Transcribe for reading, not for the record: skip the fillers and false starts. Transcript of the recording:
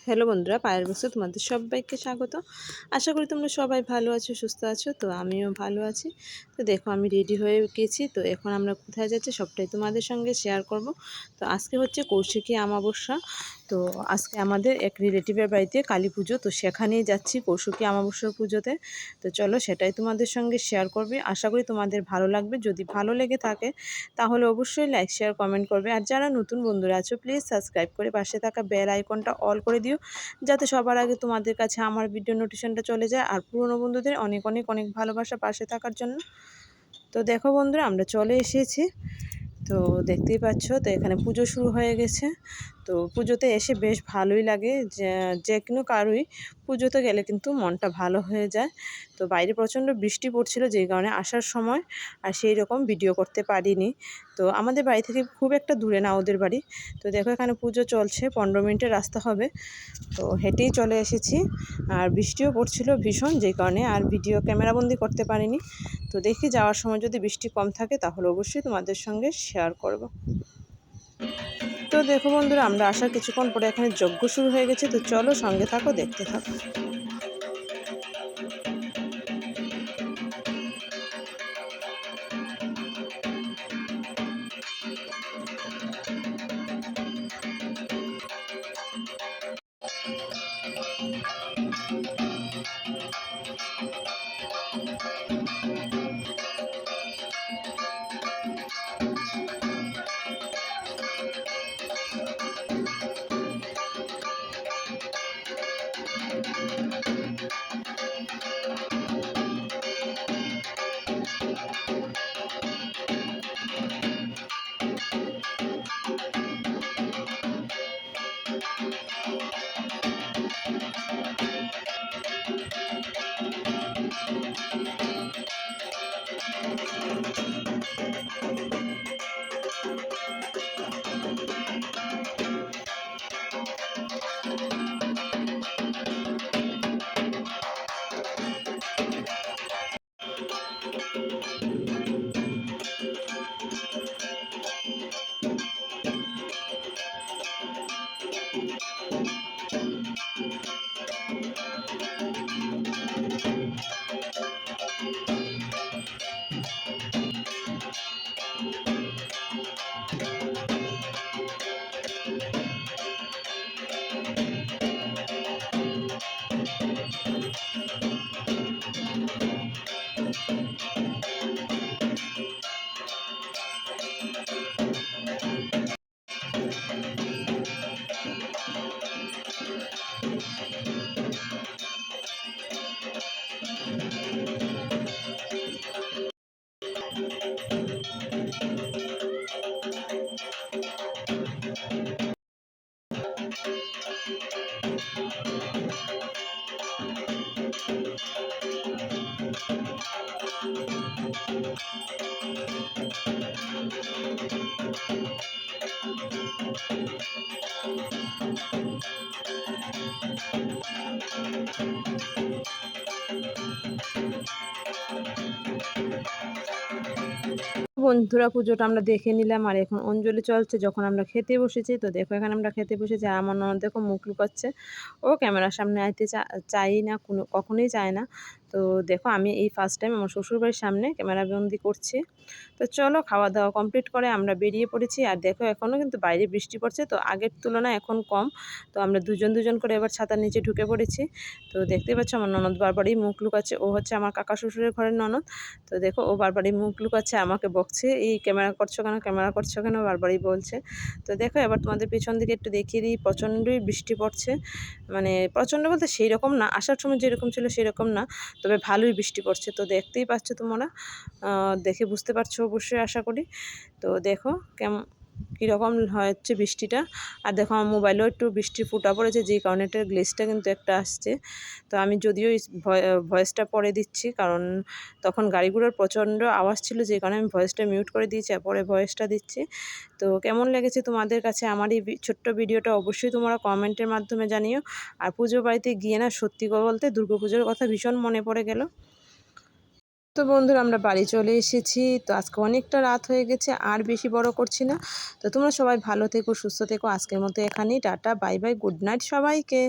Hello বন্ধুরা, পায়ের বক্সে তোমাদের সবাইকে স্বাগত। আশা করি তোমরা সবাই ভালো আছো, সুস্থ আছো। তো আমিও ভালো আছি। তো দেখো আমি রেডি হয়ে গেছি। তো এখন আমরা কোথায় যাচ্ছি সবটাই তোমাদের সঙ্গে শেয়ার করব। তো আজকে হচ্ছে কৌশিকী অমাবস্যা। তো আজকে আমাদের এক রিলেটিভের বাড়িতে কালী পুজো, তো সেখানেই যাচ্ছি কৌশিকী অমাবস্যার পুজোতে। তো চলো সেটাই তোমাদের সঙ্গে শেয়ার করবে। আশা করি তোমাদের ভালো লাগবে। যদি ভালো লেগে থাকে তাহলে অবশ্যই লাইক শেয়ার কমেন্ট করবে। আর যারা নতুন বন্ধুরা আছো প্লিজ সাবস্ক্রাইব করে পাশে থাকা বেল আইকনটা অল করে দিও, যাতে সবার আগে তোমাদের কাছে আমার ভিডিও নোটিফিকেশনটা চলে যায়। আর পুরনো বন্ধুদের অনেক অনেক অনেক ভালোবাসা পাশে থাকার জন্য। তো দেখো বন্ধুরা, আমরা চলে এসেছি। তো দেখতেই পাচ্ছ, তো এখানে পুজো শুরু হয়ে গেছে। তো পুজোতে এসে বেশ ভালোই লাগে, যে কোনো কারোই পুজোতে গেলে কিন্তু মনটা ভালো হয়ে যায়। তো বাইরে প্রচণ্ড বৃষ্টি পড়ছিল, যেই কারণে আসার সময় আর সেই রকম ভিডিও করতে পারিনি। তো আমাদের বাড়ি থেকে খুব একটা দূরে না ওদের বাড়ি। তো দেখো এখানে পুজো চলছে, 15 মিনিটের রাস্তা হবে। তো হেঁটেই চলে এসেছি। আর বৃষ্টিও পড়ছিল ভীষণ, যেই কারণে আর ভিডিও ক্যামেরাবন্দি করতে পারিনি। তো দেখি যাওয়ার সময় যদি বৃষ্টি কম থাকে তাহলে অবশ্যই তোমাদের সঙ্গে শেয়ার করব। তো দেখো বন্ধুরা, আমরা আসার কিছুক্ষণ পরে এখানে যজ্ঞ শুরু হয়ে গেছে। তো চলো সঙ্গে থাকো, দেখতে থাকো। বন্ধুরা, পুজোটা আমরা দেখে নিলাম আর এখন অঞ্জলি চলছে, যখন আমরা খেতে বসেছি। তো দেখো এখানে আমরা খেতে বসেছি আর আমার ননদ দেখো মুখ লুকাচ্ছে। ও ক্যামেরার সামনে আইতে চাই না, কখনোই চায় না। তো দেখো আমি এই ফার্স্ট টাইম আমার শ্বশুরবাড়ির সামনে ক্যামেরা বন্দি করছি। তো চলো খাওয়া দাওয়া কমপ্লিট করে আমরা বেরিয়ে পড়েছি। আর দেখো এখনও কিন্তু বাইরে বৃষ্টি পড়ছে, তো আগের তুলনায় এখন কম। তো আমরা দুজন দুজন করে এবার ছাতার নিচে ঢুকে পড়েছি। তো দেখতে পাচ্ছ আমার ননদ বারবারই মুখ লুকাচ্ছে। ও হচ্ছে আমার কাকা শ্বশুরের ঘরের ননদ। তো দেখো ও বারবারই মুখ লুকাচ্ছে, আমাকে বকছে, এই ক্যামেরা করছো কেন, ক্যামেরা করছো কেন, বারবারই বলছে। তো দেখো এবার তোমাদের পিছন দিকে একটু দেখিয়ে দিই, প্রচণ্ডই বৃষ্টি পড়ছে। মানে প্রচণ্ড বলতে সেই রকম না, আসার সময় যেরকম ছিল সেরকম না, তবে ভালোই বৃষ্টি পড়ছে। তো দেখতেই পাচ্ছ তোমরা, দেখে বুঝতে পারছো অবশ্যই আশা করি। তো দেখো কেমন কীরকম হচ্ছে বৃষ্টিটা। আর দেখো আমার মোবাইলেও একটু বৃষ্টির ফোঁটা পড়েছে, যেই কারণে এটার গ্লেসটা কিন্তু একটা আসছে। তো আমি যদিও ভয়েসটা পরে দিচ্ছি, কারণ তখন গাড়িগুলোর প্রচণ্ড আওয়াজ ছিল, যে কারণে আমি ভয়েসটা মিউট করে দিয়েছি আর পরে ভয়েসটা দিচ্ছি। তো কেমন লেগেছে তোমাদের কাছে আমার এই ছোট্ট ভিডিওটা অবশ্যই তোমরা কমেন্টের মাধ্যমে জানিও। আর পুজো বাড়িতে গিয়ে না, সত্যি কথা বলতে দুর্গাপুজোর কথা ভীষণ মনে পড়ে গেল। তো বন্ধুরা আমরা বাড়ি চলে এসেছি। তো আজকে অনেকটা রাত হয়ে গেছে, আর বেশি বড় করছি না। তো তোমরা সবাই ভালো থেকো, সুস্থ থেকো। আজকের মতো এখানেই tata, bye bye, good night সবাইকে।